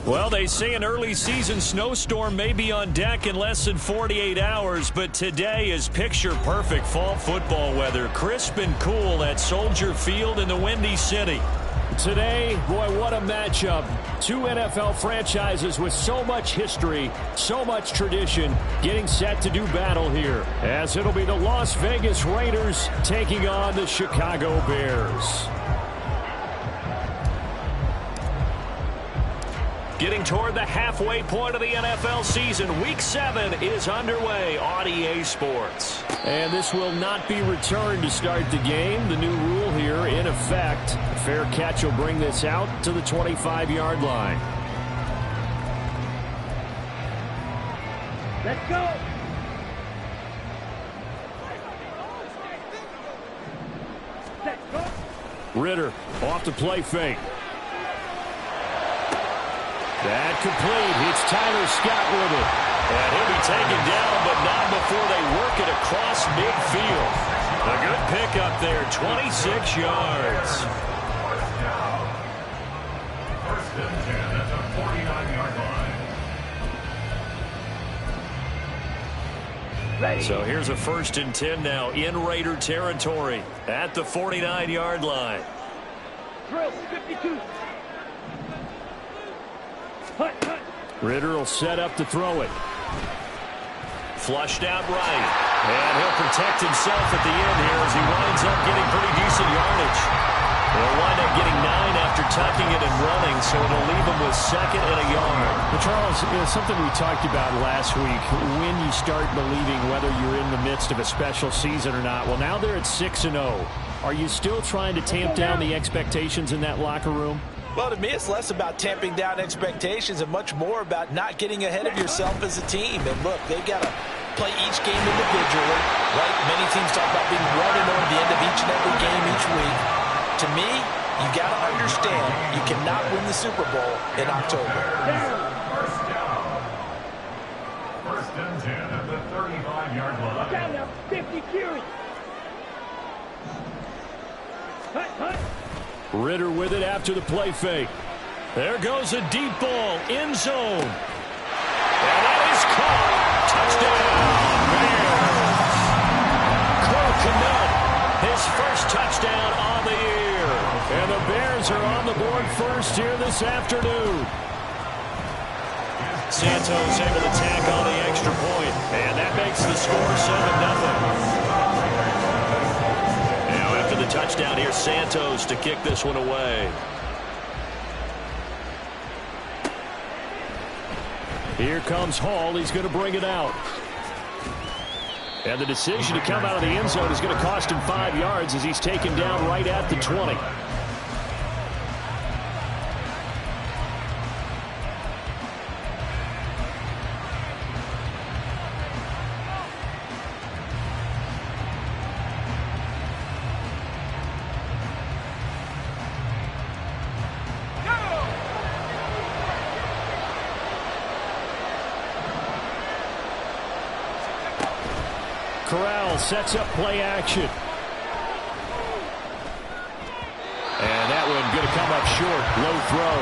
Well, they say an early season snowstorm may be on deck in less than 48 hours, but today is picture-perfect fall football weather. Crisp and cool at Soldier Field in the Windy City. Today, boy, what a matchup. Two NFL franchises with so much history, so much tradition, getting set to do battle here, as it'll be the Las Vegas Raiders taking on the Chicago Bears. Getting toward the halfway point of the NFL season, Week 7 is underway on EA Sports. And this will not be returned to start the game. The new rule here in effect. A fair catch will bring this out to the 25-yard line. Let's go! Ridder off the play fake. That complete. It's Tyler Scott with it. And he'll be taken down, but not before they work it across midfield. A good pickup there, 26 yards. First and 10 at the 49-yard line. So here's a 1st and 10 now in Raider territory at the 49-yard line. Drill, 52. Ridder will set up to throw it. Flushed out right. And he'll protect himself at the end here as he winds up getting pretty decent yardage. They'll wind up getting 9 after tucking it and running, so it'll leave him with 2nd and a yard. But Charles, something we talked about last week, when you start believing whether you're in the midst of a special season or not. Well, now they're at 6-0. Are you still trying to tamp down the expectations in that locker room? Well, to me, it's less about tamping down expectations and much more about not getting ahead of yourself as a team. And look, they've got to play each game individually, right? Many teams talk about being 1-0 at the end of each and every game each week. To me, you got to understand you cannot win the Super Bowl in October. First down. First and 10 at the 35-yard line. Down now, 50 carries. Hut. Ridder with it after the play fake. There goes a deep ball, end zone. And that is caught. Touchdown, Bears. Cole Kmet, his first touchdown on the year. And the Bears are on the board first here this afternoon. Santos able to tack on the extra point. And that makes the score 7-0. The touchdown here, Santos to kick this one away. Here comes Hall. He's going to bring it out. And the decision to come out of the end zone is going to cost him 5 yards as he's taken down right at the 20. Corral sets up play action. And that one going to come up short. Low throw.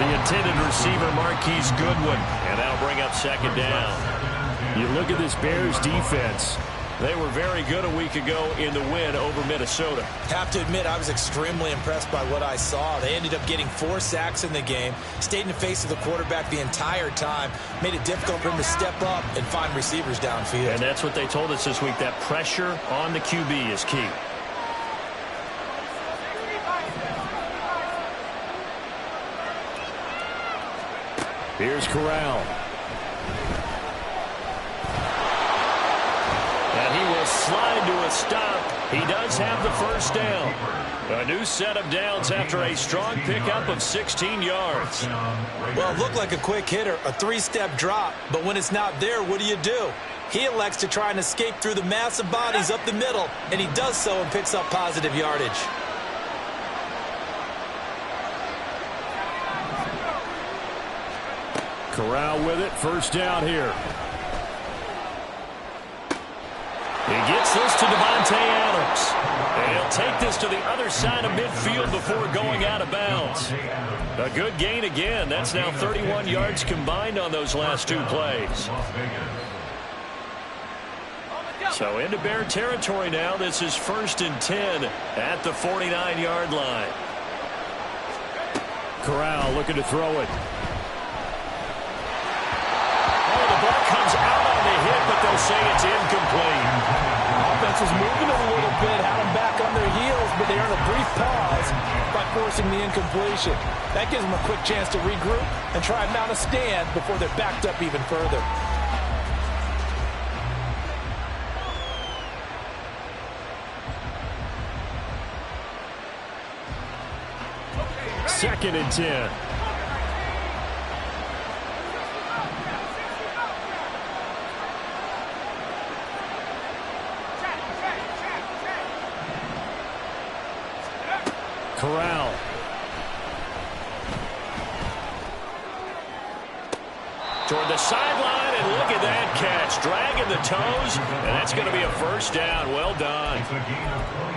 The intended receiver, Marquise Goodwin. And that'll bring up 2nd down. You look at this Bears defense. They were very good a week ago in the win over Minnesota. Have to admit, I was extremely impressed by what I saw. They ended up getting 4 sacks in the game, stayed in the face of the quarterback the entire time, made it difficult for him to step up and find receivers downfield. And that's what they told us this week, that pressure on the QB is key. Here's Corral. And he will slide to a stop. He does have the first down. A new set of downs after a strong pickup of 16 yards. Well, it looked like a quick hitter, a 3-step drop, but when it's not there, what do? He elects to try and escape through the massive bodies up the middle, and he does so and picks up positive yardage. Corral with it, first down here. He gets this to Devontae Adams. And he'll take this to the other side of midfield before going out of bounds. A good gain again. That's now 31 yards combined on those last two plays. So into Bear territory now. This is 1st and 10 at the 49-yard line. Corral looking to throw it. Oh, the ball comes out on the hit, but they'll say it's incomplete. Offense was moving a little bit, had them back on their heels, but they earned a brief pause by forcing the incompletion. That gives them a quick chance to regroup and try and mount a stand before they're backed up even further. Second and 10. Corral. Toward the sideline, and look at that catch. Dragging the toes, and that's going to be a first down. Well done.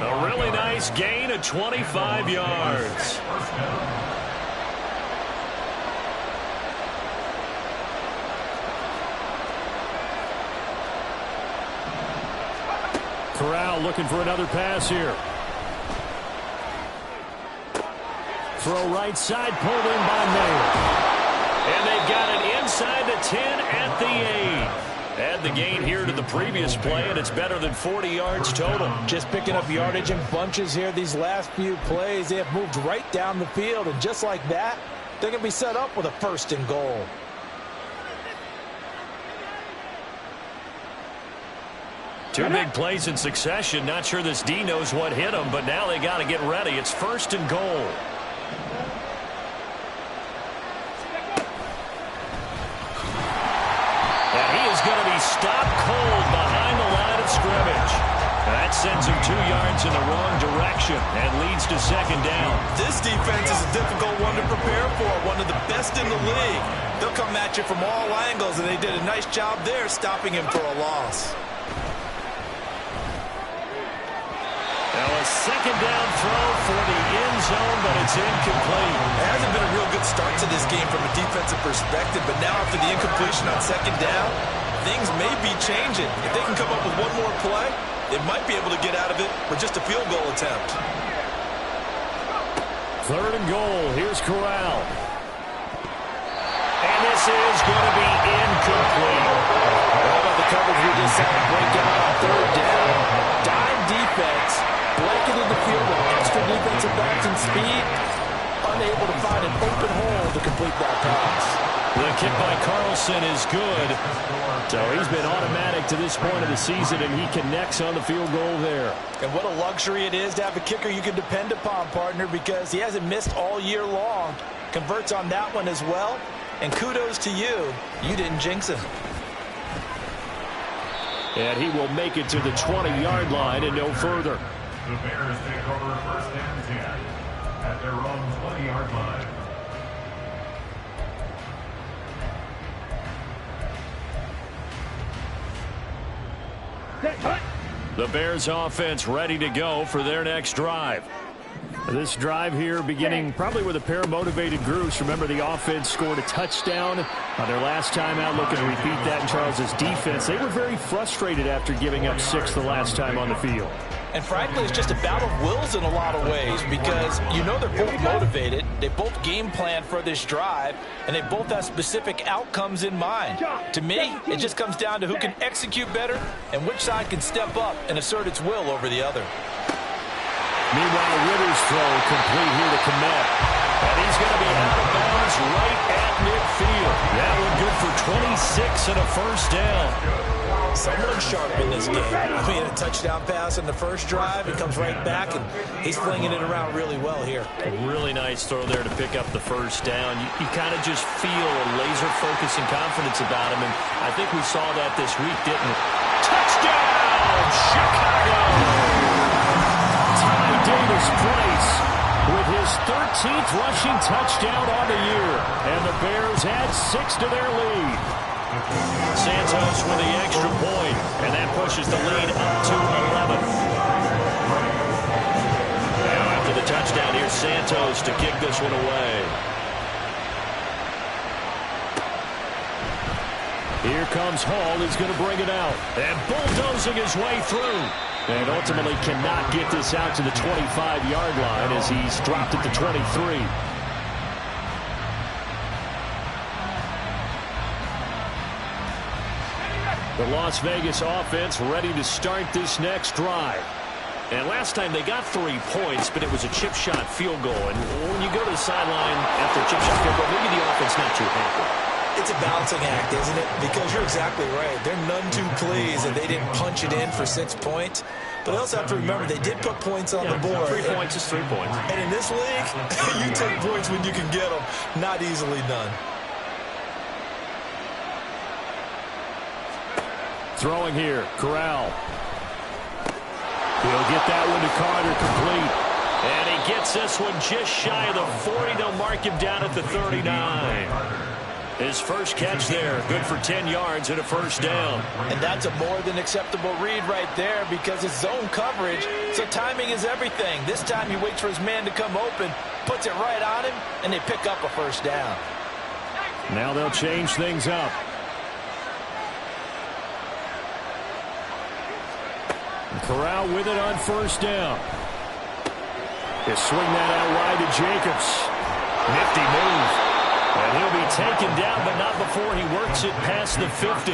A really nice gain of 25 yards. Corral looking for another pass here. Throw right side, pulled in by Mayer. And they've got it inside the 10 at the 8. Add the gain here to the previous play, and it's better than 40 yards total. Just picking up yardage in bunches here these last few plays. They have moved right down the field, and just like that, they're going to be set up with a 1st and goal. Two big plays in succession. Not sure this D knows what hit him, but now they got to get ready. It's 1st and goal. And he is going to be stopped cold behind the line of scrimmage. That sends him 2 yards in the wrong direction and leads to 2nd down. This defense is a difficult one to prepare for, one of the best in the league. They'll come at you from all angles, and they did a nice job there stopping him for a loss. Now a 2nd down throw for the end zone, but it's incomplete. It hasn't been a real good start to this game from a defensive perspective, but now after the incompletion on 2nd down, things may be changing. If they can come up with one more play, they might be able to get out of it with just a field goal attempt. 3rd and goal. Here's Corral. And this is going to be incomplete. How about the coverage we just saw break out on 3rd down? Dime defense, blanketed the field with extra defensive backs and speed, unable to find an open hole to complete that pass. The kick by Carlson is good. So he's been automatic to this point of the season, and he connects on the field goal there. And what a luxury it is to have a kicker you can depend upon, partner, because he hasn't missed all year long. Converts on that one as well. And kudos to you. You didn't jinx him. And he will make it to the 20-yard line and no further. The Bears take over 1st and 10 at their own 20-yard line. The Bears offense ready to go for their next drive. This drive here beginning probably with a pair of motivated groups. Remember, the offense scored a touchdown on their last time out, looking to repeat that in Charles's defense. They were very frustrated after giving up 6 the last time on the field. And frankly, it's just a battle of wills in a lot of ways, because you know they're both motivated, they both game plan for this drive, and they both have specific outcomes in mind. To me, it just comes down to who can execute better and which side can step up and assert its will over the other. Meanwhile, Ritter's throw complete here to Kmet. And he's going to be out of bounds right at midfield. That one good for 26 and a 1st down. Someone sharp in this game. I mean, a touchdown pass in the first drive. He comes right back, and he's flinging it around really well here. A really nice throw there to pick up the 1st down. You kind of just feel a laser focus and confidence about him, and I think we saw that this week, didn't we? Touchdown, Chicago! Ty Davis-Price with his 13th rushing touchdown on the year, and the Bears add 6 to their lead. Santos with the extra point, and that pushes the lead up to 11. Santos to kick this one away. Here comes Hall. He's going to bring it out. And bulldozing his way through. And ultimately cannot get this out to the 25-yard line as he's dropped at the 23. The Las Vegas offense ready to start this next drive. And last time they got 3 points, but it was a chip shot field goal. And when you go to the sideline after a chip shot field goal, maybe the offense not too happy. It's a balancing act, isn't it? Because you're exactly right. They're none too pleased that they didn't punch it in for 6 points. But they also have to remember they did put points on the board. 3 points is 3 points. And in this league, you take points when you can get them. Not easily done. Throwing here, Corral. He'll get that one to Carter, complete. And he gets this one just shy of the 40. They'll mark him down at the 39. His first catch there, good for 10 yards and a first down. And that's a more than acceptable read right there because it's zone coverage, so timing is everything. This time he waits for his man to come open, puts it right on him, and they pick up a first down. Now they'll change things up. Corral with it on first down. He'll swing that out wide to Jacobs. Nifty move. And he'll be taken down, but not before he works it past the 50.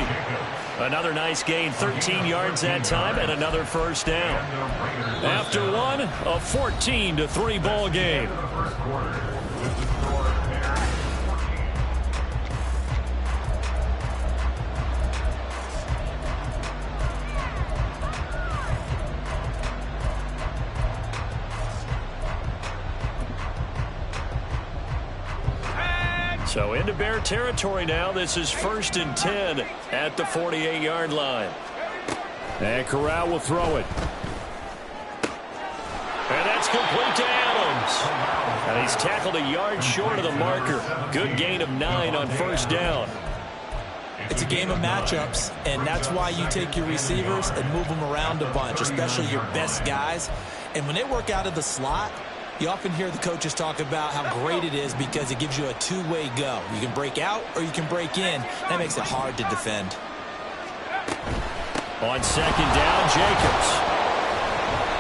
Another nice gain, 13 yards that time, and another first down. After one, a 14-3 ball game. So into Bear territory now. This is 1st and 10 at the 48-yard line. And Corral will throw it. And that's complete to Adams. And he's tackled a yard short of the marker. Good gain of 9 on first down. It's a game of matchups, and that's why you take your receivers and move them around a bunch, especially your best guys. And when they work out of the slot, you often hear the coaches talk about how great it is because it gives you a two-way go. You can break out or you can break in. That makes it hard to defend. On second down, Jacobs.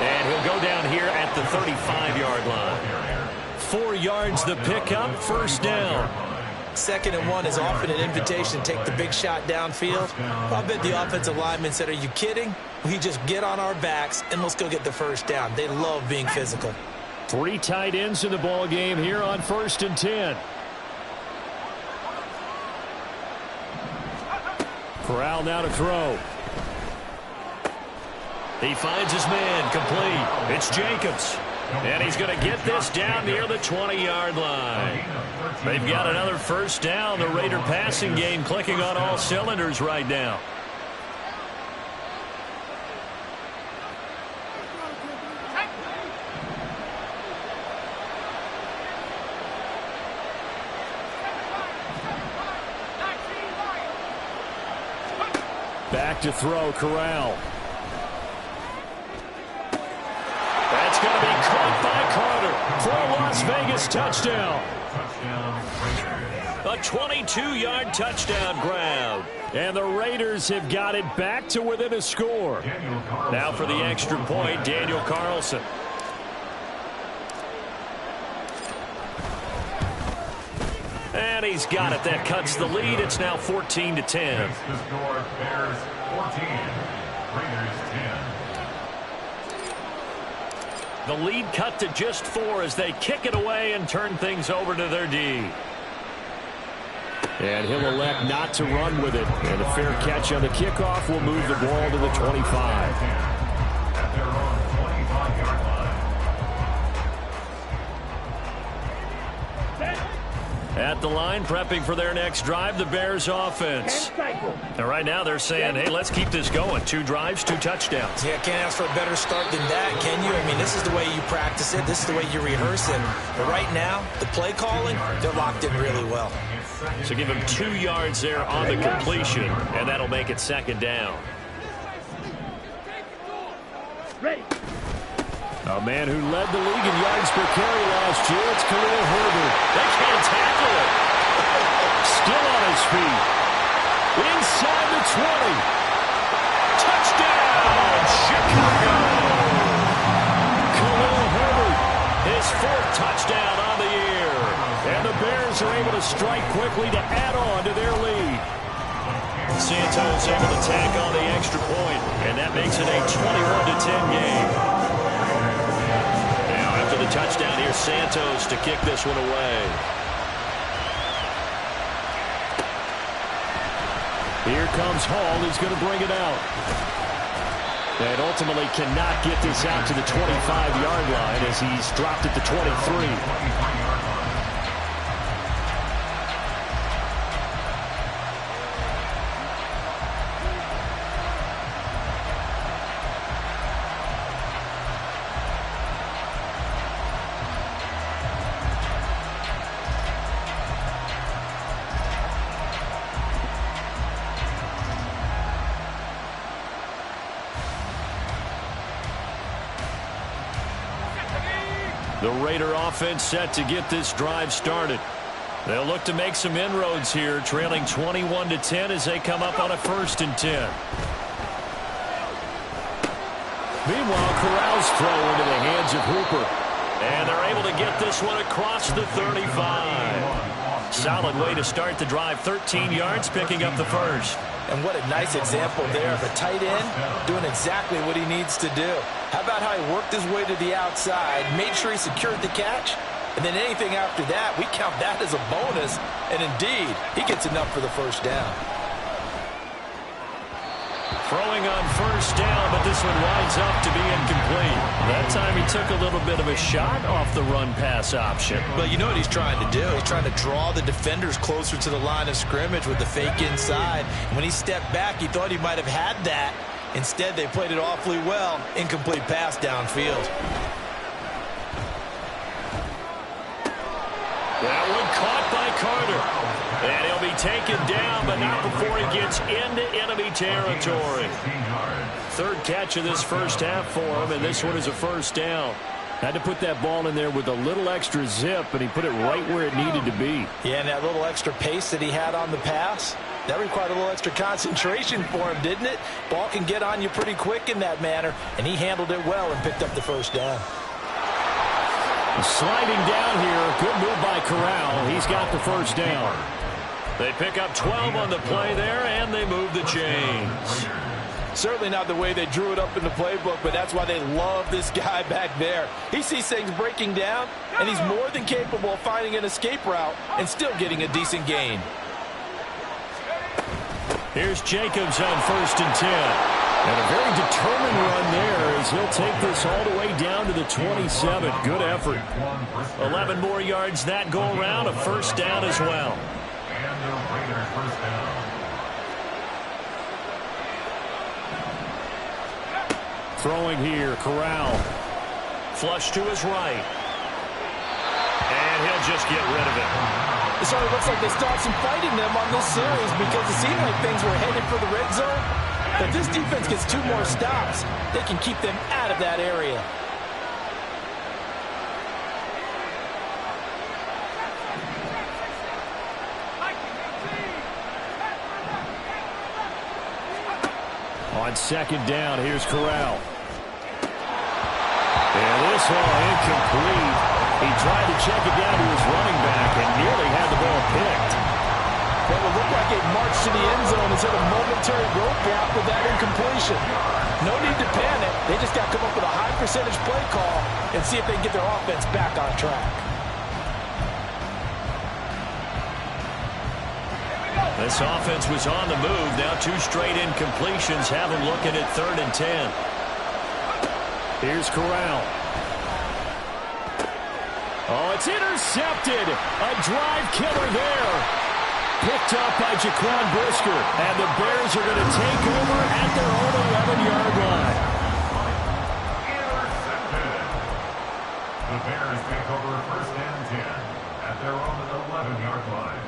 And he'll go down here at the 35-yard line. 4 yards the pickup, first down. 2nd and 1 is often an invitation to take the big shot downfield. I bet the offensive lineman said, are you kidding? We just get on our backs and let's go get the first down. They love being physical. 3 tight ends in the ball game here on 1st and 10. Corral now to throw. He finds his man, complete. It's Jacobs. And he's going to get this down near the 20-yard line. They've got another first down. The Raider passing game clicking on all cylinders right now. Back to throw, Corral. That's going to be caught by Carter for a Las Vegas touchdown. A 22-yard touchdown grab. And the Raiders have got it back to within a score. Now for the extra point, Daniel Carlson. And he's got it. That cuts the lead. It's now 14-10. The score, Bears 14, Raiders 10. The lead cut to just 4 as they kick it away and turn things over to their D. And he'll elect not to run with it. And a fair catch on the kickoff will move the ball to the 25. At their own 25-yard line. At the line, prepping for their next drive, the Bears offense. And right now they're saying, hey, let's keep this going. 2 drives, 2 touchdowns. Yeah, can't ask for a better start than that, can you? I mean, this is the way you practice it. This is the way you rehearse it. But right now, the play calling, they're locked in really well. So give him 2 yards there on the completion, and that'll make it 2nd down. Ready. A man who led the league in yards per carry last year. It's Khalil Herbert. They can't tackle it. Still on his feet. Inside the 20. Touchdown, Chicago. Khalil Herbert. His 4th touchdown on the year. And the Bears are able to strike quickly to add on to their lead. Santos able to tack on the extra point, and that makes it a 21-10 game. Now after the touchdown, here's Santos to kick this one away. Here comes Hall. He's going to bring it out. And ultimately cannot get this out to the 25-yard line as he's dropped it to 23. The Raider offense set to get this drive started. They'll look to make some inroads here, trailing 21-10 as they come up on a 1st and 10. Meanwhile, Corral's throw into the hands of Hooper. And they're able to get this one across the 35. Solid way to start the drive. 13 yards, picking up the 1st. And what a nice example there of a tight end doing exactly what he needs to do. How about how he worked his way to the outside, made sure he secured the catch, and then anything after that, we count that as a bonus. And indeed, he gets enough for the 1st down. Throwing on 1st down, but this one winds up to be incomplete. That time he took a little bit of a shot off the run-pass option. But you know what he's trying to do? He's trying to draw the defenders closer to the line of scrimmage with the fake inside. When he stepped back, he thought he might have had that. Instead, they played it awfully well. Incomplete pass downfield. That one caught by Carter. And he'll be taken down, but not before he gets into enemy territory. 3rd catch of this 1st half for him, and this one is a 1st down. Had to put that ball in there with a little extra zip, and he put it right where it needed to be. Yeah, and that little extra pace that he had on the pass, that required a little extra concentration for him, didn't it? Ball can get on you pretty quick in that manner, and he handled it well and picked up the 1st down. Sliding down here, good move by Corral. He's got the 1st down. They pick up 12 on the play there, and they move the chains. Certainly not the way they drew it up in the playbook, but that's why they love this guy back there. He sees things breaking down, and he's more than capable of finding an escape route and still getting a decent gain. Here's Jacobs on 1st and 10. And a very determined run there as he'll take this all the way down to the 27. Good effort. 11 more yards that go around, a 1st down as well. And the Raiders 1st down. Throwing here, Corral. Flush to his right. And he'll just get rid of it. It sort of looks like they still have some fight in them on this series because it seemed like things were headed for the red zone. But if this defense gets 2 more stops, they can keep them out of that area. On 2nd down, here's Corral. And this one incomplete. He tried to check it down to his running back and nearly had the ball picked. That would look like a march to the end zone has hit a momentary roadblock with that incompletion. No need to panic. They just got to come up with a high percentage play call and see if they can get their offense back on track. This offense was on the move. Now 2 straight incompletions have them looking at 3rd and 10. Here's Corral. Oh, it's intercepted. A drive killer there. Picked up by Jaquan Brisker. And the Bears are going to take over at their own 11-yard line. Intercepted. The Bears take over 1st and 10 at their own 11-yard line.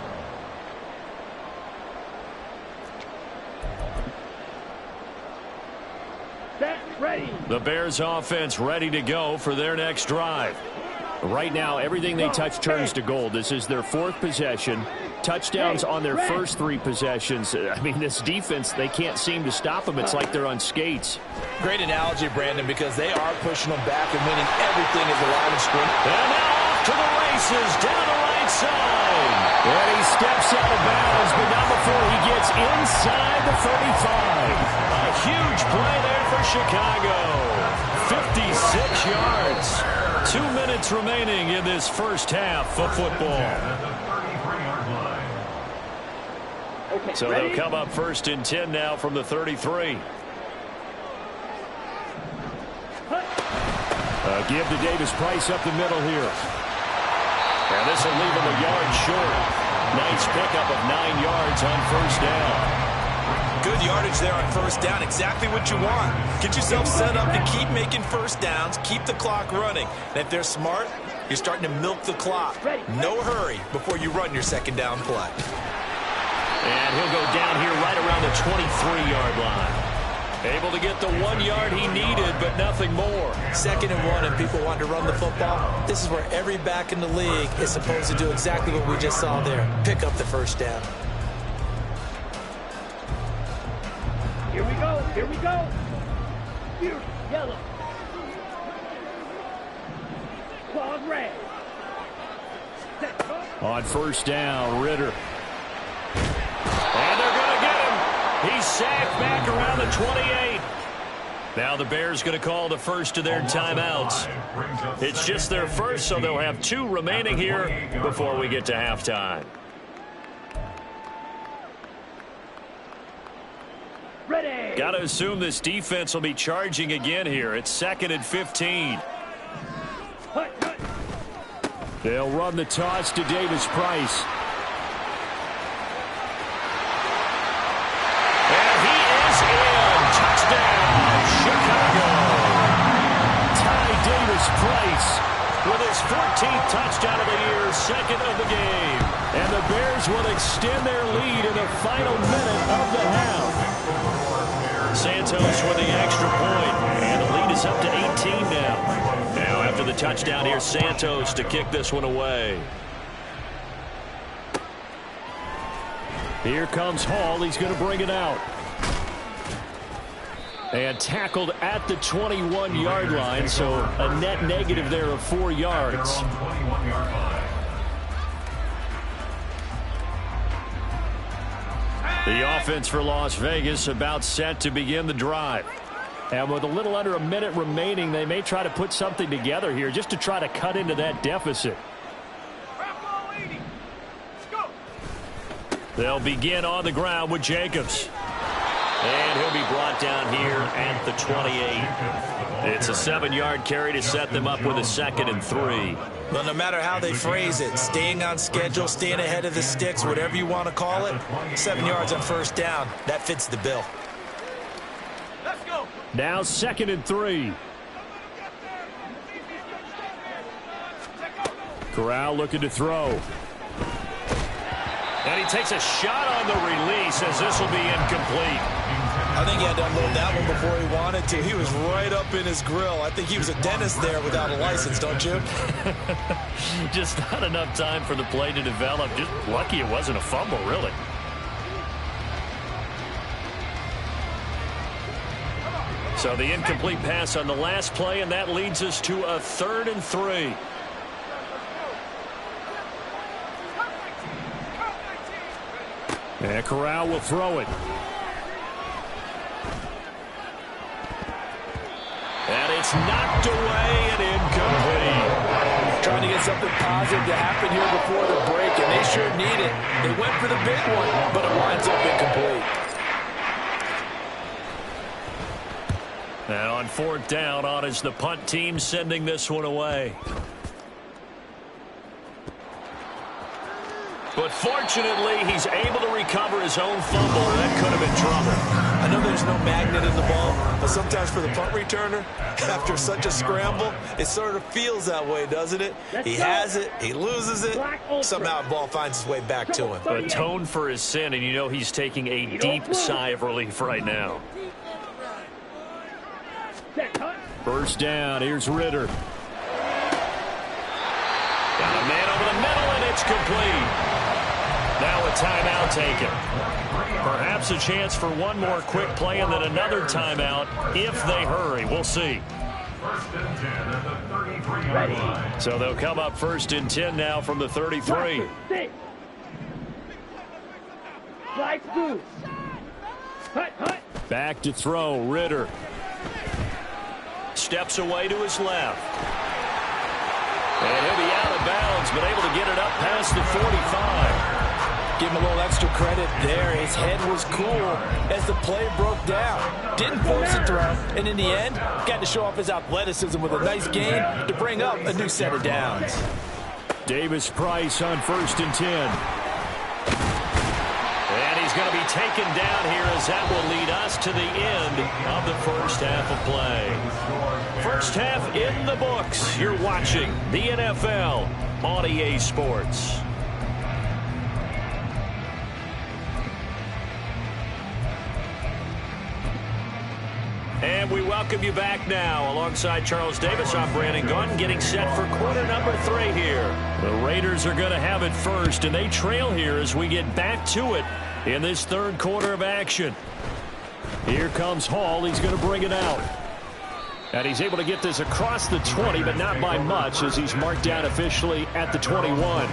Set. Ready. The Bears offense ready to go for their next drive. Right now, everything they touch turns to gold. This is their 4th possession. Touchdowns on their first 3 possessions. I mean, this defense, they can't seem to stop them. It's like they're on skates. Great analogy, Brandon, because they are pushing them back and winning everything at the line of scrimmage. And now off to the races, down the right side. And he steps out of bounds, but not before he gets inside the 35. A huge play there for Chicago. 56 yards. 2 minutes remaining in this first half of football. Okay, So ready? they'll come up first and 10 now from the 33. Give to Davis Price up the middle here. And this will leave him a yard short. Nice pickup of 9 yards on first down. Good yardage there on first down. Exactly what you want. Get yourself set up to keep making first downs, keep the clock running. And if they're smart, you're starting to milk the clock. No hurry before you run your second down play. And he'll go down here right around the 23-yard line. Able to get the 1 yard he needed, but nothing more. 2nd and 1 and people want to run the football. This is where every back in the league is supposed to do exactly what we just saw there. Pick up the first down. Here we go. Here we go. Here, yellow. Claws red. Set. On first down, Ritter. And they're going to get him. He's sacked back around the 28. Now the Bears going to call the first of their timeouts. It's just their first, so they'll have 2 remaining here before we get to halftime. Ready. Got to assume this defense will be charging again here. It's 2nd and 15. Hut, hut. They'll run the toss to Davis Price. And he is in. Touchdown, Chicago. Ty Davis Price With his 14th touchdown of the year, 2nd of the game. And the Bears will extend their lead in the final minute of the half. Santos with the extra point, and the lead is up to 18 now. Now after the touchdown here, Santos to kick this one away. Here comes Hall. He's going to bring it out. And tackled at the 21-yard line, so a net negative there of 4 yards. The offense for Las Vegas about set to begin the drive. And with a little under a minute remaining, they may try to put something together here just to try to cut into that deficit. They'll begin on the ground with Jacobs. And he'll be brought down here at the 28. It's a 7-yard carry to set them up with a 2nd and 3. Well, no matter how they phrase it, staying on schedule, staying ahead of the sticks, whatever you want to call it, 7 yards on first down, that fits the bill. Let's go. Now 2nd and 3. Corral looking to throw. And he takes a shot on the release as this will be incomplete. I think he had to unload that one before he wanted to. He was right up in his grill. I think he was a dentist there without a license, don't you? Just not enough time for the play to develop. Just lucky it wasn't a fumble, really. So the incomplete pass on the last play, and that leads us to a 3rd and 3. And Corral will throw it. And it's knocked away and incomplete. Trying to get something positive to happen here before the break, and they sure need it. They went for the big one, but it winds up incomplete. And on 4th down, on is the punt team sending this one away. But fortunately, he's able to recover his own fumble. That could have been trouble. I know there's no magnet in the ball, but sometimes for the punt returner, after such a scramble, it sort of feels that way, doesn't it? He has it, he loses it, somehow the ball finds its way back to him. Atoned for his sin, and you know he's taking a deep sigh of relief right now. Set, cut. First down. Here's Ritter. Got a man over the middle, and it's complete. Now a timeout taken. Perhaps a chance for one more quick play and then another timeout if they hurry. We'll see. First and 10 at the 33-yard line. So they'll come up first and 10 now from the 33. Sit. Slide through. Hut, hut. Back to throw. Ritter. Steps away to his left. And he'll be out of bounds, but able to get it up past the 45. Give him a little extra credit there. His head was cool as the play broke down. Didn't force a throw, and in the end, got to show off his athleticism with a nice gain to bring up a new set of downs. Davis Price on first and 10. And he's going to be taken down here as that will lead us to the end of the first half of play. First half in the books. You're watching the NFL on EA Sports. And we welcome you back now. Alongside Charles Davis, I'm Brandon Gunn, getting set for quarter number 3 here. The Raiders are going to have it first, and they trail here as we get back to it in this third quarter of action. Here comes Hall. He's going to bring it out. And he's able to get this across the 20, but not by much, as he's marked down officially at the 21.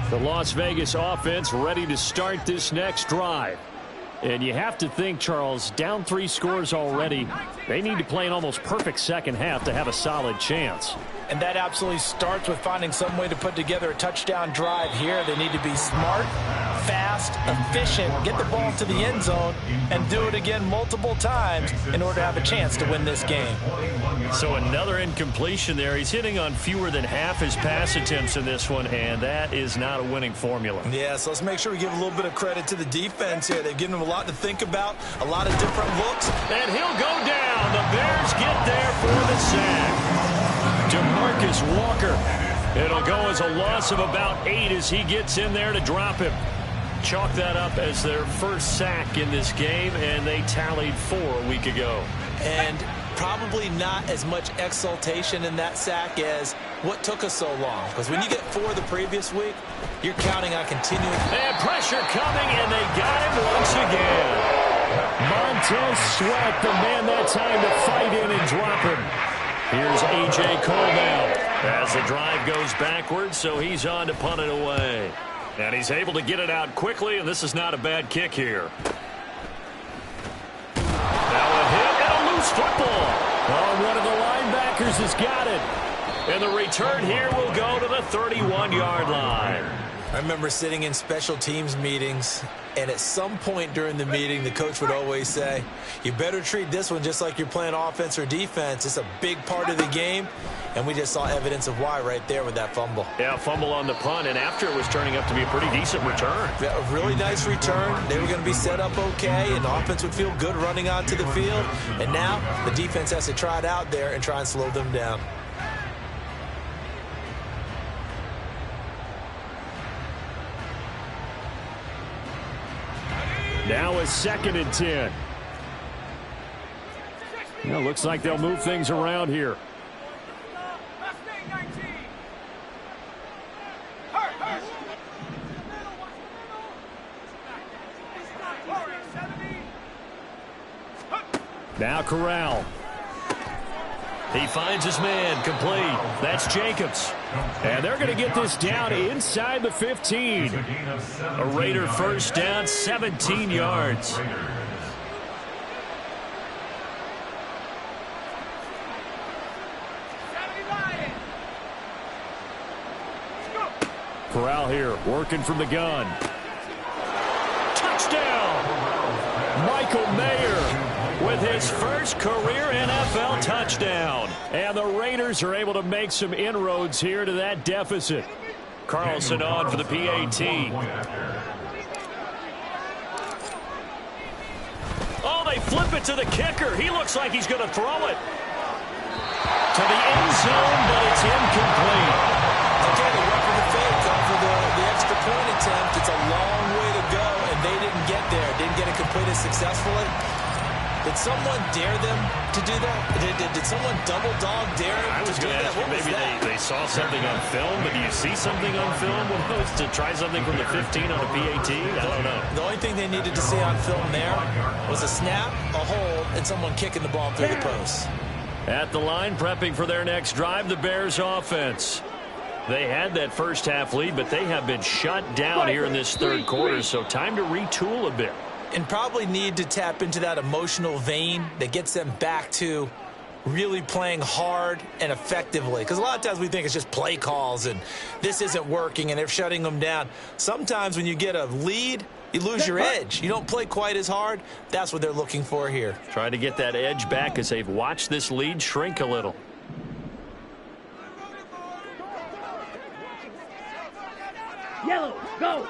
The Las Vegas offense ready to start this next drive. And you have to think, Charles, down 3 scores already. They need to play an almost perfect second half to have a solid chance. And that absolutely starts with finding some way to put together a touchdown drive here. They need to be smart, fast, efficient, get the ball to the end zone, and do it again multiple times in order to have a chance to win this game. So another incompletion there. He's hitting on fewer than half his pass attempts in this one, and that is not a winning formula. Yeah, so let's make sure we give a little bit of credit to the defense here. They've given him a lot to think about, a lot of different looks. And he'll go down. The Bears get there for the sack. DeMarcus Walker. It'll go as a loss of about 8 as he gets in there to drop him. Chalk that up as their first sack in this game, and they tallied 4 a week ago. And probably not as much exultation in that sack as what took us so long. Because when you get 4 the previous week, you're counting on continuing. And pressure coming, and they got him once again. Montez Sweat, the man that time to fight in and drop him. Here's A.J. Cole now as the drive goes backwards, so he's on to punt it away. And he's able to get it out quickly, and this is not a bad kick here. Now a hit and a loose football. Oh, one of the linebackers has got it. And the return here will go to the 31-yard line. I remember sitting in special teams meetings, and at some point during the meeting, the coach would always say, you better treat this one just like you're playing offense or defense. It's a big part of the game, and we just saw evidence of why right there with that fumble. Yeah, fumble on the punt, and after it was turning up to be a pretty decent return. Yeah, a really nice return. They were going to be set up okay, and the offense would feel good running onto the field. And now the defense has to try it out there and try and slow them down. Now a 2nd and 10. Well, looks like they'll move things around here. Now Corral. He finds his man, complete. That's Jacobs. And they're going to get this down inside the 15. A Raider first down, 17 yards. Corral here, working from the gun. Touchdown! Michael Mayer with his first career NFL touchdown. And the Raiders are able to make some inroads here to that deficit. Carlson on for the PAT. Oh, they flip it to the kicker. He looks like he's going to throw it. To the end zone, but it's incomplete. Okay, they went for the fake off of the extra point attempt. It's a long way to go, and they didn't get there. Didn't get it completed successfully. Did someone dare them to do that? Did someone double dog dare them to do that? What maybe they saw something on film, but do you see something on film with those to try something from the 15 on a PAT? I don't know. The only thing they needed to see on film there was a snap, a hold, and someone kicking the ball through the post. At the line, prepping for their next drive, the Bears offense. They had that first half lead, but they have been shut down here in this third quarter, so time to retool a bit. And probably need to tap into that emotional vein that gets them back to really playing hard and effectively. Because a lot of times we think it's just play calls and this isn't working and they're shutting them down. Sometimes when you get a lead, you lose your edge. You don't play quite as hard. That's what they're looking for here. Try to get that edge back as they've watched this lead shrink a little. Yellow, go.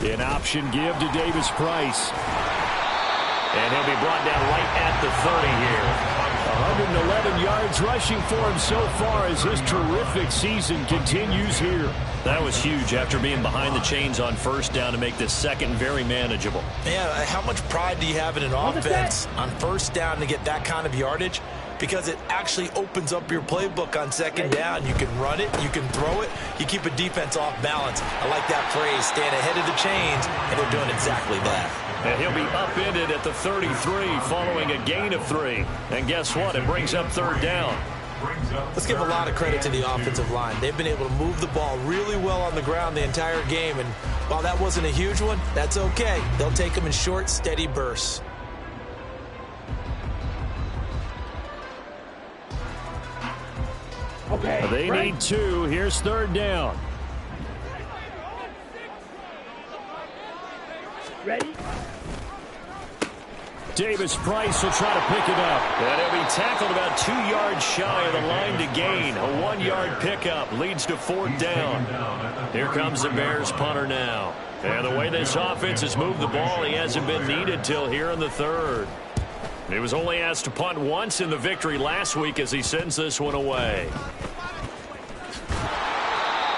An option give to Davis Price. And he'll be brought down right at the 30 here. 111 yards rushing for him so far as his terrific season continues here. That was huge after being behind the chains on first down to make this second very manageable. Yeah, how much pride do you have in an offense on first down to get that kind of yardage? Because it actually opens up your playbook on second down. You can run it, you can throw it, you keep a defense off balance. I like that phrase, stand ahead of the chains, and they're doing exactly that. And he'll be upended at the 33 following a gain of 3. And guess what? It brings up third down. Let's give a lot of credit to the offensive line. They've been able to move the ball really well on the ground the entire game. And while that wasn't a huge one, that's okay. They'll take them in short, steady bursts. Okay, They need 2. Here's third down. Ready? Davis Price will try to pick it up. And he'll be tackled about 2 yards shy of the line to gain. A 1-yard pickup leads to fourth down. Here comes the Bears punter now. And the way this offense has moved the ball, he hasn't been needed till here in the third. He was only asked to punt once in the victory last week as he sends this one away.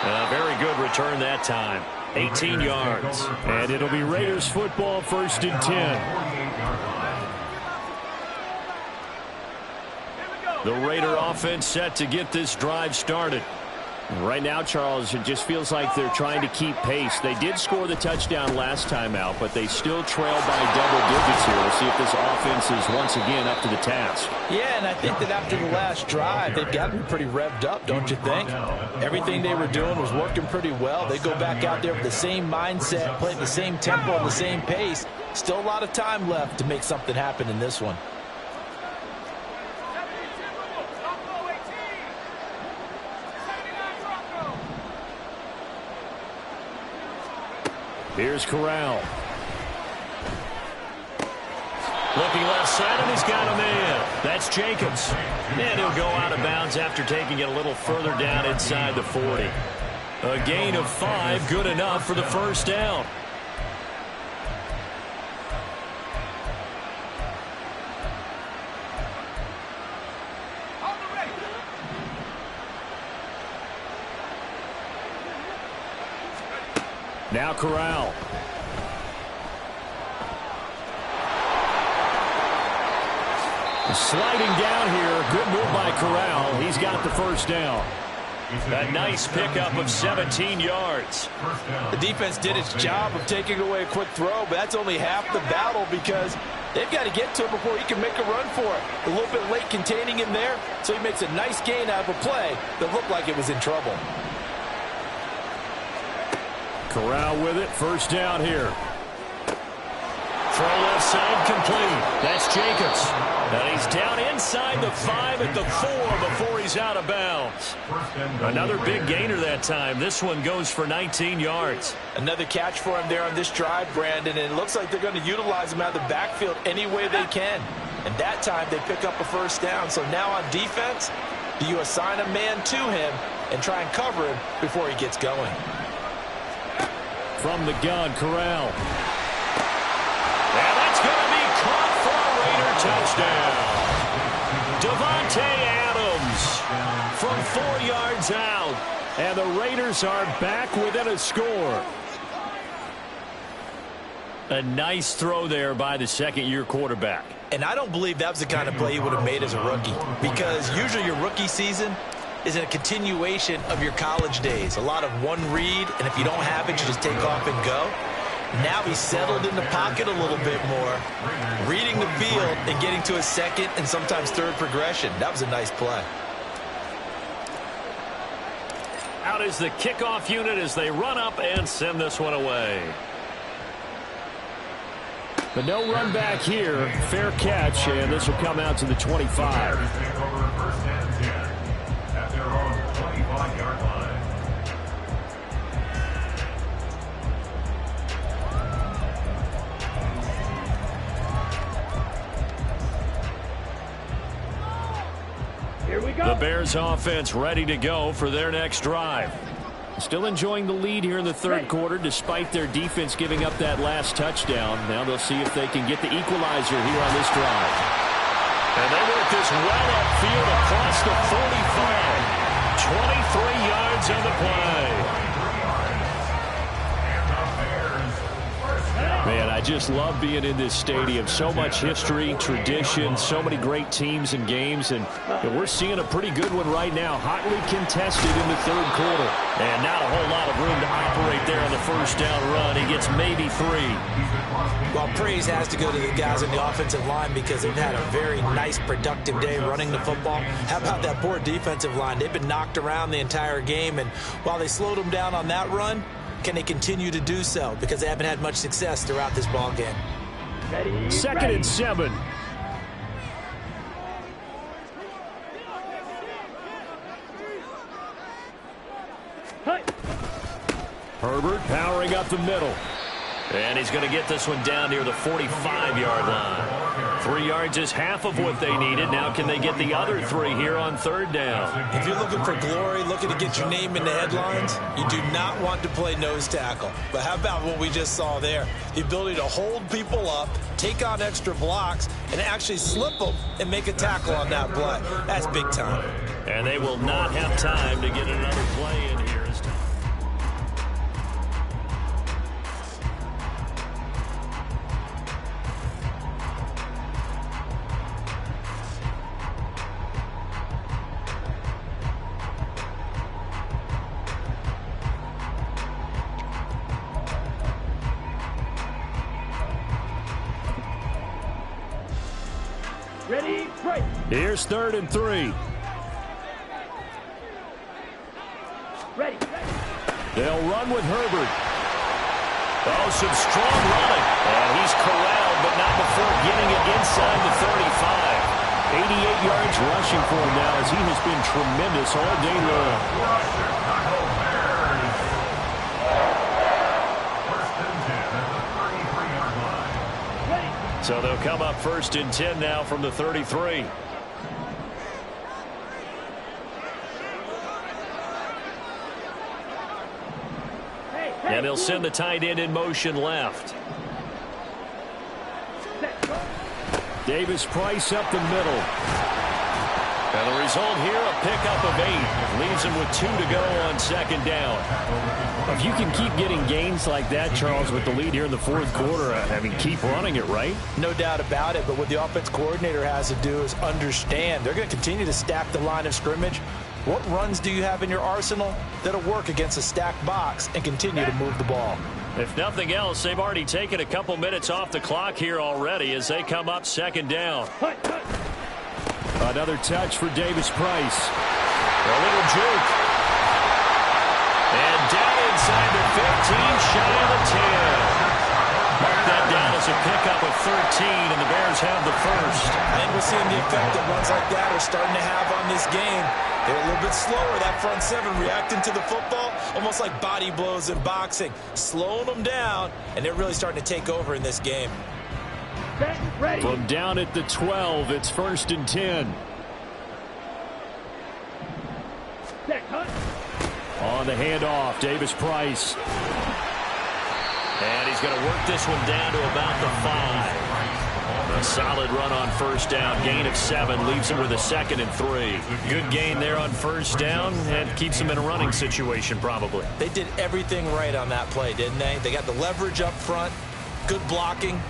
A very good return that time. 18 yards. And it'll be Raiders football, 1st and 10. The Raider offense set to get this drive started. Right now, Charles, it just feels like they're trying to keep pace. They did score the touchdown last time out, but they still trail by double digits here. We'll see if this offense is once again up to the task. Yeah, and I think that after the last drive, they've got to be pretty revved up, don't you think? Everything they were doing was working pretty well. They go back out there with the same mindset, play at the same tempo, and the same pace. Still a lot of time left to make something happen in this one. Here's Corral. Looking left side, and he's got a man. That's Jacobs. And he'll go out of bounds after taking it a little further down inside the 40. A gain of 5, good enough for the first down. Now Corral. Sliding down here. Good move by Corral. He's got the first down. A nice pickup of 17 yards. The defense did its job of taking away a quick throw, but that's only half the battle because they've got to get to him before he can make a run for it. A little bit late containing him there, so he makes a nice gain out of a play that looked like it was in trouble. Corral with it. First down here. Throw left side complete. That's Jacobs. And he's down inside the 5 at the 4 before he's out of bounds. Another big gainer that time. This one goes for 19 yards. Another catch for him there on this drive, Brandon, and it looks like they're going to utilize him out of the backfield any way they can. And that time they pick up a first down. So now on defense, do you assign a man to him and try and cover him before he gets going? from the gun, Corral. And that's going to be caught for a Raider touchdown. Davante Adams from 4 yards out. And the Raiders are back within a score. A nice throw there by the second-year quarterback. And I don't believe that was the kind of play he would have made as a rookie, because usually your rookie season is a continuation of your college days. A lot of one read, and if you don't have it, you just take off and go. Now he's settled in the pocket a little bit more, reading the field and getting to a second and sometimes third progression. That was a nice play. Out is the kickoff unit as they run up and send this one away. But no run back here. Fair catch, and this will come out to the 25. Take over first and 10 at their own 25-yard line. Here we go. The Bears offense ready to go for their next drive. Still enjoying the lead here in the third quarter despite their defense giving up that last touchdown. Now they'll see if they can get the equalizer here on this drive. And they work this well upfield across the 45. 23 yards on the play. Man, I just love being in this stadium. So much history, tradition, so many great teams and games, and we're seeing a pretty good one right now. Hotly contested in the third quarter. And not a whole lot of room to operate there on the first down run. He gets maybe 3. Well, praise has to go to the guys on the offensive line because they've had a very nice, productive day running the football. How about that poor defensive line? They've been knocked around the entire game, and while they slowed them down on that run, can they continue to do so? Because they haven't had much success throughout this ball game. Ready, Second and 7. Herbert powering up the middle. And he's going to get this one down near the 45-yard line. 3 yards is half of what they needed. Now can they get the other 3 here on third down? If you're looking for glory, looking to get your name in the headlines, you do not want to play nose tackle. But how about what we just saw there? The ability to hold people up, take on extra blocks, and actually slip them and make a tackle on that play. That's big time. And they will not have time to get another play in here. Ready, break. Here's 3rd and 3. Ready. They'll run with Herbert. Oh, some strong running. And he's corralled, but not before getting it inside the 35. 88 yards rushing for him now as he has been tremendous all day long. So they'll come up 1st and 10 now from the 33. And they'll send the tight end in motion left. Davis Price up the middle. And the result here, a pickup of 8. Leaves him with 2 to go on 2nd down. If you can keep getting gains like that, Charles, with the lead here in the 4th quarter, I mean, keep running it, right? No doubt about it, but what the offense coordinator has to do is understand. They're going to continue to stack the line of scrimmage. What runs do you have in your arsenal that'll work against a stacked box and continue to move the ball? If nothing else, they've already taken a couple minutes off the clock here already as they come up 2nd down. Another touch for Davis Price. A little juke. And down inside the 15, shy of the 10. Mark that down as a pickup of 13, and the Bears have the first. And we're seeing the effect that runs like that are starting to have on this game. They're a little bit slower, that front 7 reacting to the football, almost like body blows in boxing, slowing them down, and they're really starting to take over in this game. Ready. From down at the 12, it's 1st and 10. Set, cut. On the handoff, Davis Price. And he's going to work this one down to about the 5. A solid run on first down. Gain of 7 leaves him with a 2nd and 3. Good gain there on first down and keeps him in a running situation probably. They did everything right on that play, didn't they? They got the leverage up front, good blocking,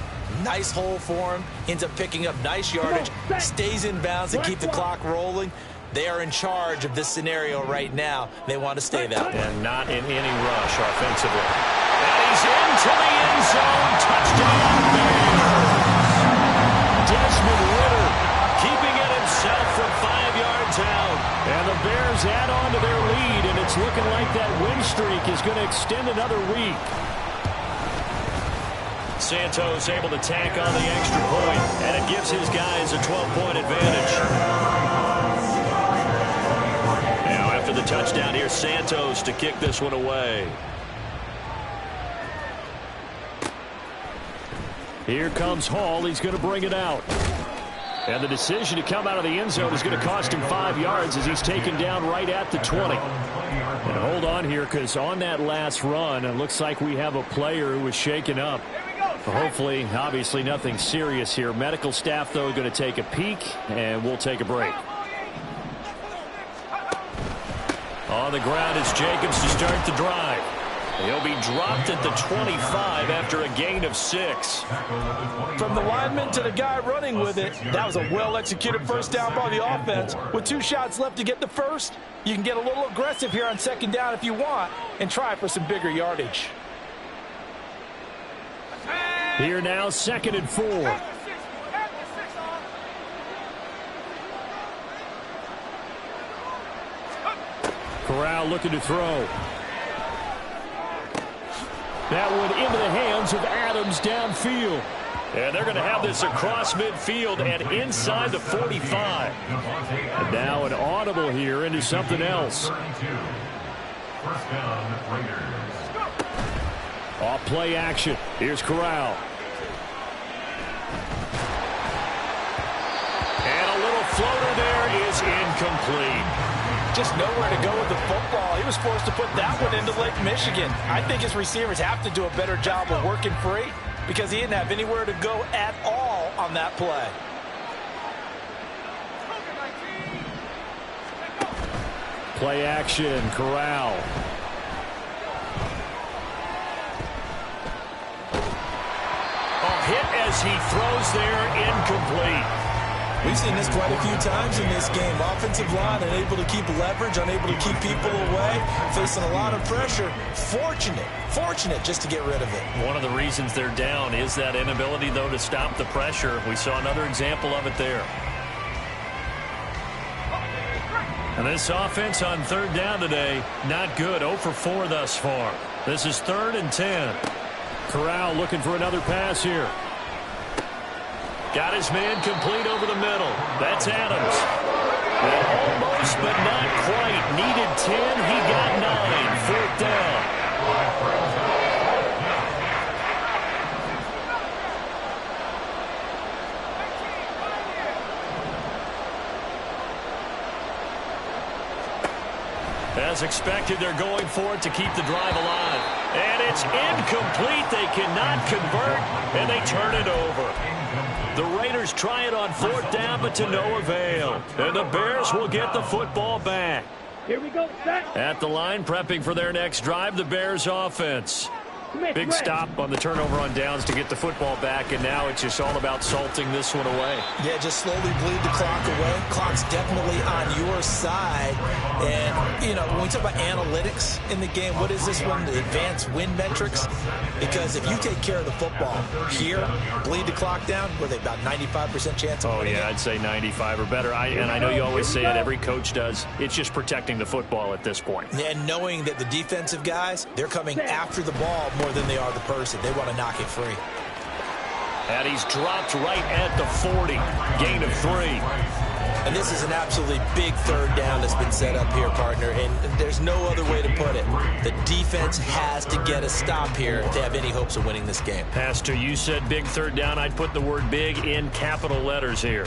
nice hole for him, ends up picking up nice yardage, stays in bounds and keep the clock rolling. They are in charge of this scenario right now. They want to stay that way. And not in any rush offensively. And he's into the end zone. Touchdown, Bears. Desmond Ridder keeping it himself from 5 yards out. And the Bears add on to their lead, and it's looking like that win streak is going to extend another week. Santos able to tack on the extra point, and it gives his guys a 12-point advantage. Now after the touchdown, here's Santos to kick this one away. Here comes Hall. He's going to bring it out. And the decision to come out of the end zone is going to cost him 5 yards as he's taken down right at the 20. And hold on here, because on that last run, it looks like we have a player who was shaken up. Hopefully, obviously nothing serious here. Medical staff, though, going to take a peek, and we'll take a break. On the ground is Jacobs to start the drive. He'll be dropped at the 25 after a gain of 6. From the lineman to the guy running with it, that was a well-executed first down by the offense. With 2 shots left to get the first, you can get a little aggressive here on second down if you want and try for some bigger yardage. Here now, 2nd and 4. Corral looking to throw. That one into the hands of Adams downfield. And they're going to have this across midfield and inside the 45. And now an audible here into something else. First down, Raiders. Off play action. Here's Corral. And a little floater there is incomplete. Just nowhere to go with the football. He was forced to put that one into Lake Michigan. I think his receivers have to do a better job of working free because he didn't have anywhere to go at all on that play. Play action, Corral. A hit as he throws there, incomplete. We've seen this quite a few times in this game. Offensive line unable to keep leverage, unable to keep people away, facing a lot of pressure. Fortunate just to get rid of it. One of the reasons they're down is that inability, though, to stop the pressure. We saw another example of it there. And this offense on 3rd down today, not good. 0 for 4 thus far. This is 3rd and 10. Corral looking for another pass here. Got his man complete over the middle. That's Adams. And almost, but not quite. Needed 10. He got 9. 4th down. As expected, they're going for it to keep the drive alive. And it's incomplete. They cannot convert, and they turn it over. The Raiders try it on 4th down, but to no avail. And the Bears will get the football back. Here we go, set. At the line, prepping for their next drive, the Bears offense. Big stop on the turnover on downs to get the football back, and now it's just all about salting this one away. Yeah, just slowly bleed the clock away. Clock's definitely on your side. And, you know, when we talk about analytics in the game, what is this one? The advanced win metrics? Because if you take care of the football here, bleed the clock down, were they about 95% chance of winning? Oh, yeah, I'd say 95 or better. And I know you always say it, every coach does. It's just protecting the football at this point. And knowing that the defensive guys, they're coming after the ball more than they are the person. They want to knock it free. And he's dropped right at the 40. Gain of 3. And this is an absolutely big 3rd down that's been set up here, partner. And there's no other way to put it. The defense has to get a stop here if they have any hopes of winning this game. Pastor, you said big 3rd down. I'd put the word big in capital letters here.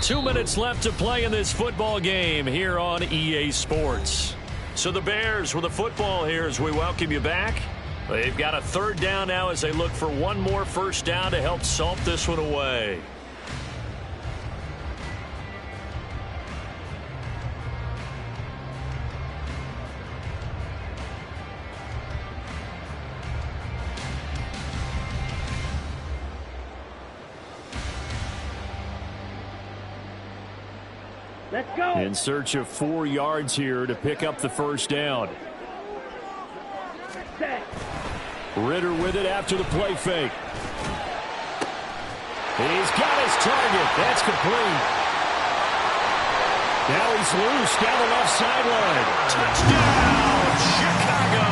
2 minutes left to play in this football game here on EA Sports. So the Bears with the football here as we welcome you back. They've got a third down now as they look for one more first down to help salt this one away. Let's go. In search of 4 yards here to pick up the first down. Set. Ritter with it after the play fake. He's got his target. That's complete. Now he's loose down the left sideline. Touchdown, Chicago!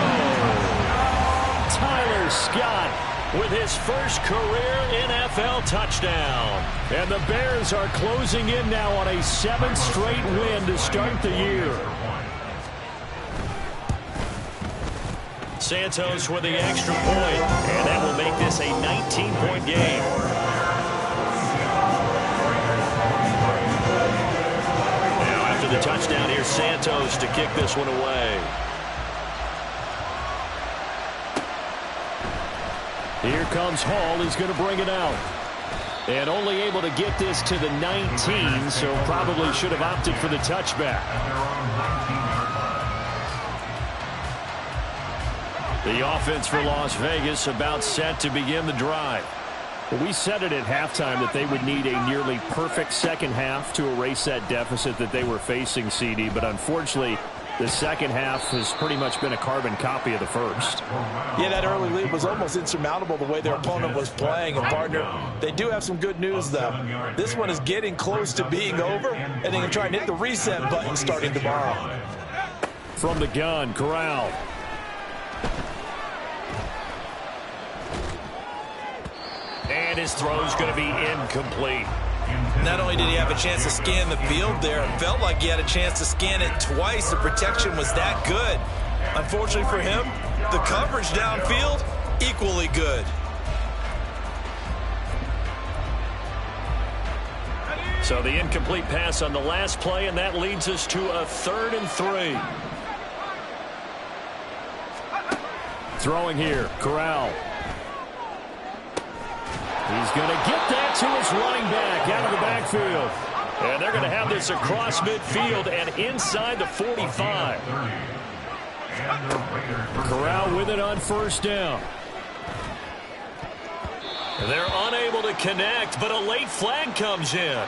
Tyler Scott With his first career NFL touchdown. And the Bears are closing in now on a 7th straight win to start the year. Santos with the extra point, and that will make this a 19-point game. Now after the touchdown, here's Santos to kick this one away. Here comes Hall. He's going to bring it out. And only able to get this to the 19, so probably should have opted for the touchback. The offense for Las Vegas about set to begin the drive. Well, we said it at halftime that they would need a nearly perfect second half to erase that deficit that they were facing, CD. But unfortunately, the second half has pretty much been a carbon copy of the first. Yeah, that early lead was almost insurmountable the way their opponent was playing. And, partner, they do have some good news, though. This one is getting close to being over, and they can try and hit the reset button starting tomorrow. From the gun, Corral. And his throw's going to be incomplete. Not only did he have a chance to scan the field there, it felt like he had a chance to scan it twice. The protection was that good. Unfortunately for him, the coverage downfield, equally good. So the incomplete pass on the last play, and that leads us to a 3rd and 3. Throwing here, Corral. He's going to get that to his running back out of the backfield. And they're going to have this across midfield and inside the 45. Corral with it on first down. They're unable to connect, but a late flag comes in.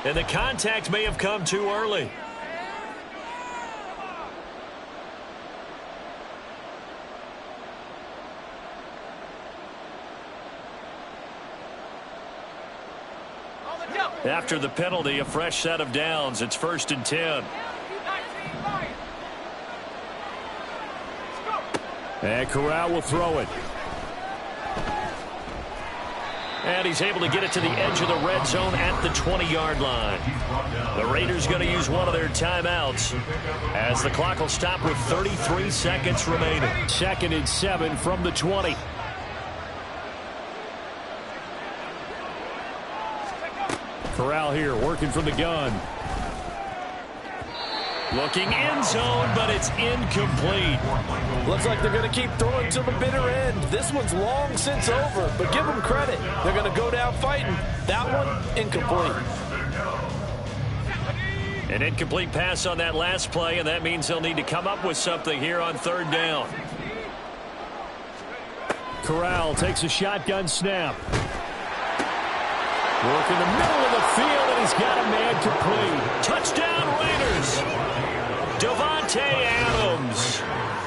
And the contact may have come too early. After the penalty, a fresh set of downs. It's 1st and 10. And Corral will throw it. And he's able to get it to the edge of the red zone at the 20-yard line. The Raiders going to use one of their timeouts as the clock will stop with 33 seconds remaining. 2nd and 7 from the 20. Corral here working from the gun. Looking end zone, but it's incomplete. Looks like they're going to keep throwing to the bitter end. This one's long since over, but give them credit. They're going to go down fighting. That one, incomplete. An incomplete pass on that last play, and that means they'll need to come up with something here on 3rd down. Corral takes a shotgun snap. Work in the middle of the field, and he's got a man complete. Touchdown, Raiders! Davante Adams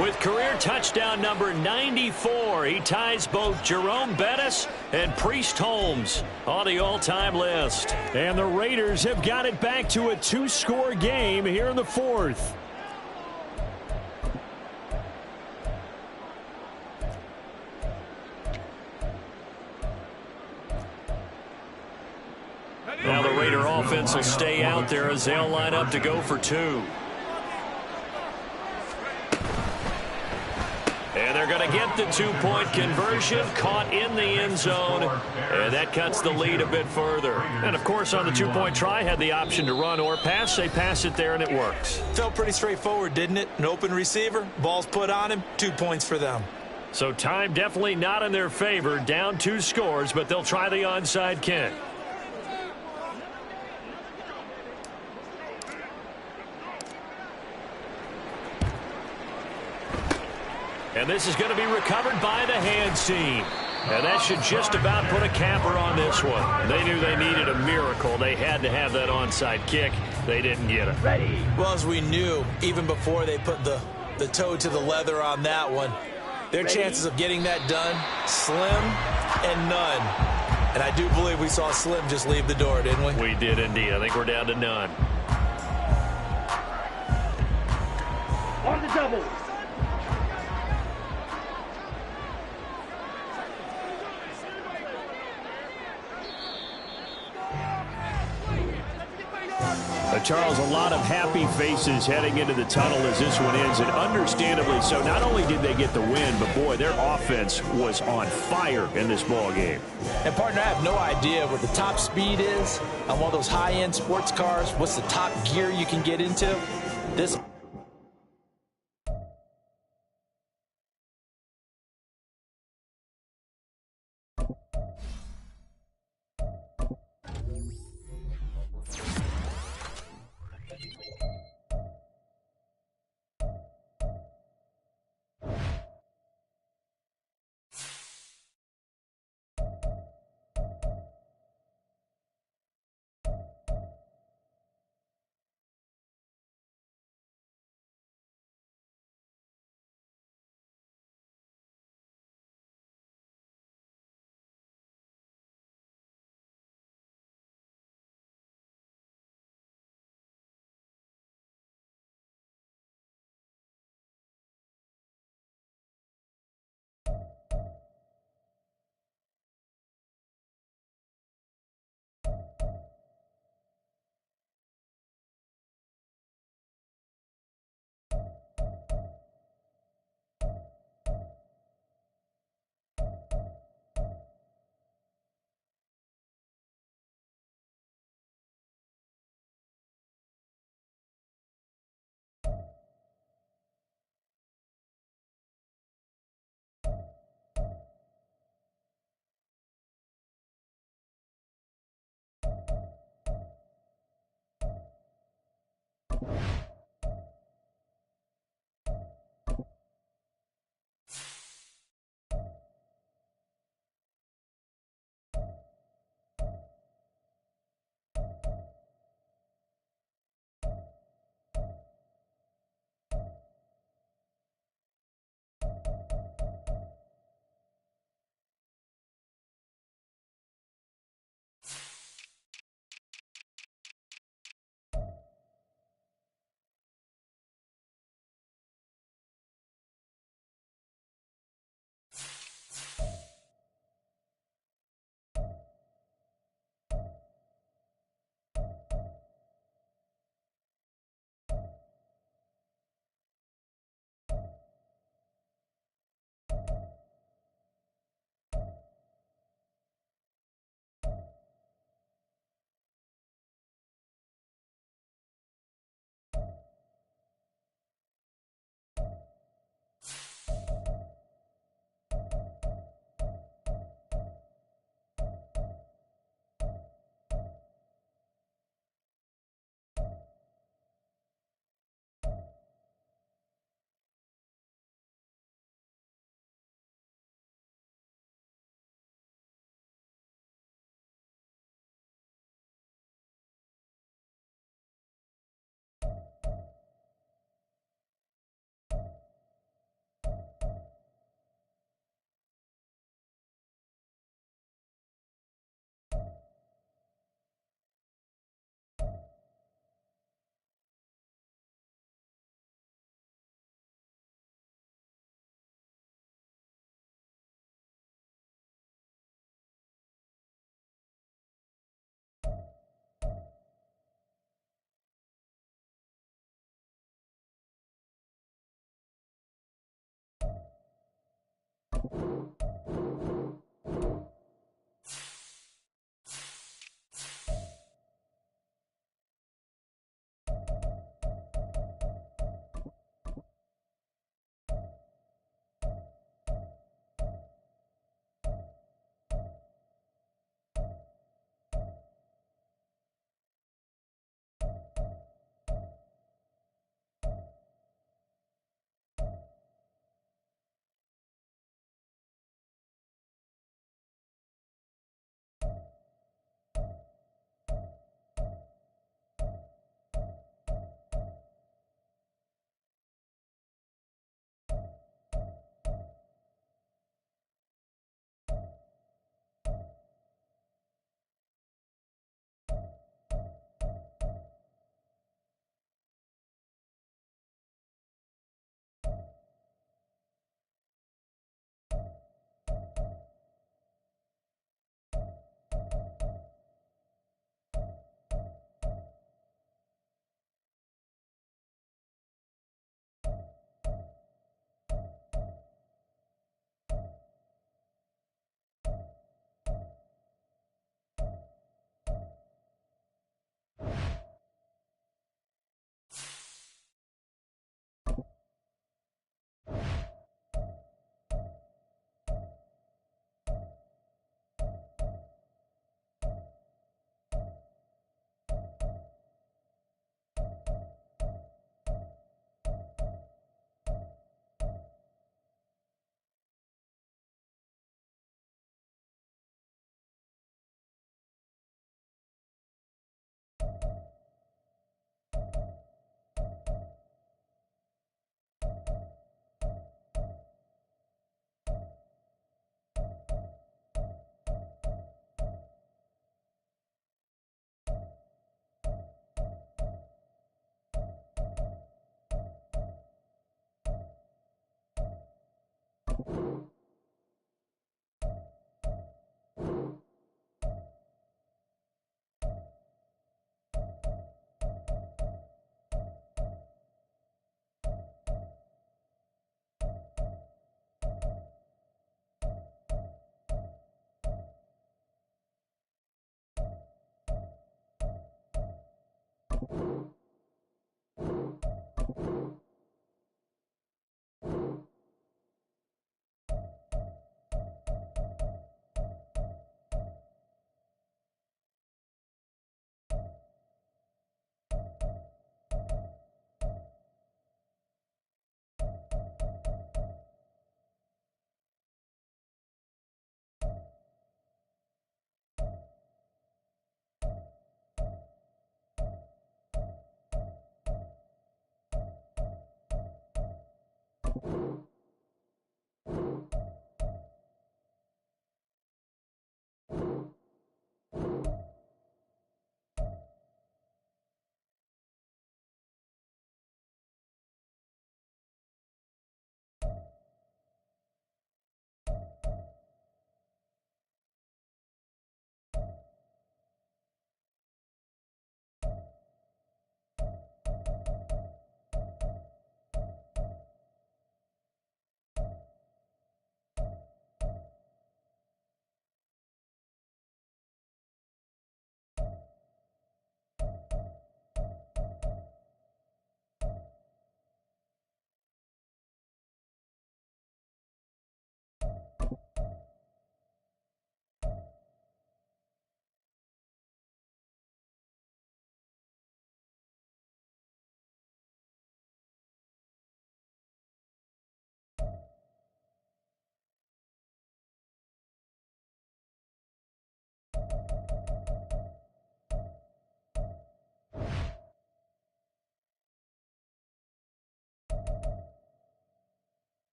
with career touchdown number 94. He ties both Jerome Bettis and Priest Holmes on the all-time list. And the Raiders have got it back to a 2-score game here in the 4th. Now the Raider offense will stay out there as they'll line up to go for 2. And they're going to get the two-point conversion, caught in the end zone, and that cuts the lead a bit further. And, of course, on the two-point try, had the option to run or pass. They pass it there, and it works. Felt pretty straightforward, didn't it? An open receiver, ball's put on him, 2 points for them. So time definitely not in their favor, down 2 scores, but they'll try the onside kick. And this is going to be recovered by the hands team. And that should just about put a capper on this one. They knew they needed a miracle. They had to have that onside kick. They didn't get it. Ready. Well, as we knew, even before they put the toe to the leather on that one, their chances of getting that done, slim and none. And I do believe we saw Slim just leave the door, didn't we? We did indeed. I think we're down to none. On the double. Charles, a lot of happy faces heading into the tunnel as this one ends, and understandably so. Not only did they get the win, but, boy, their offense was on fire in this ball game. And, partner, I have no idea what the top speed is on one of those high-end sports cars. What's the top gear you can get into? This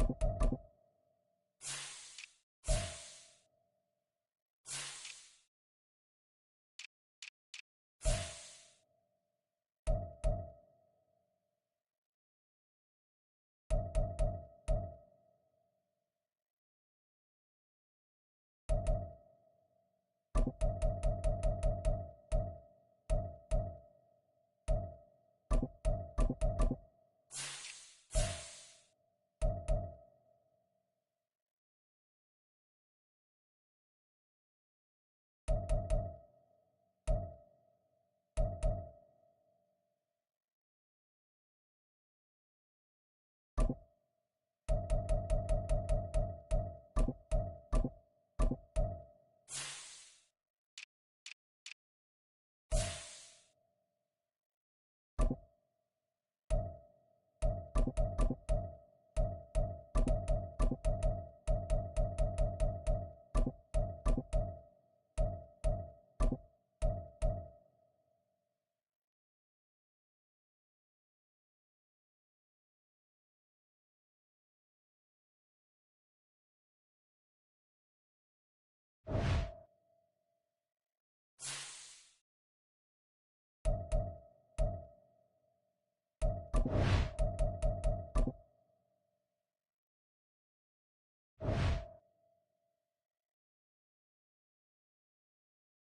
you.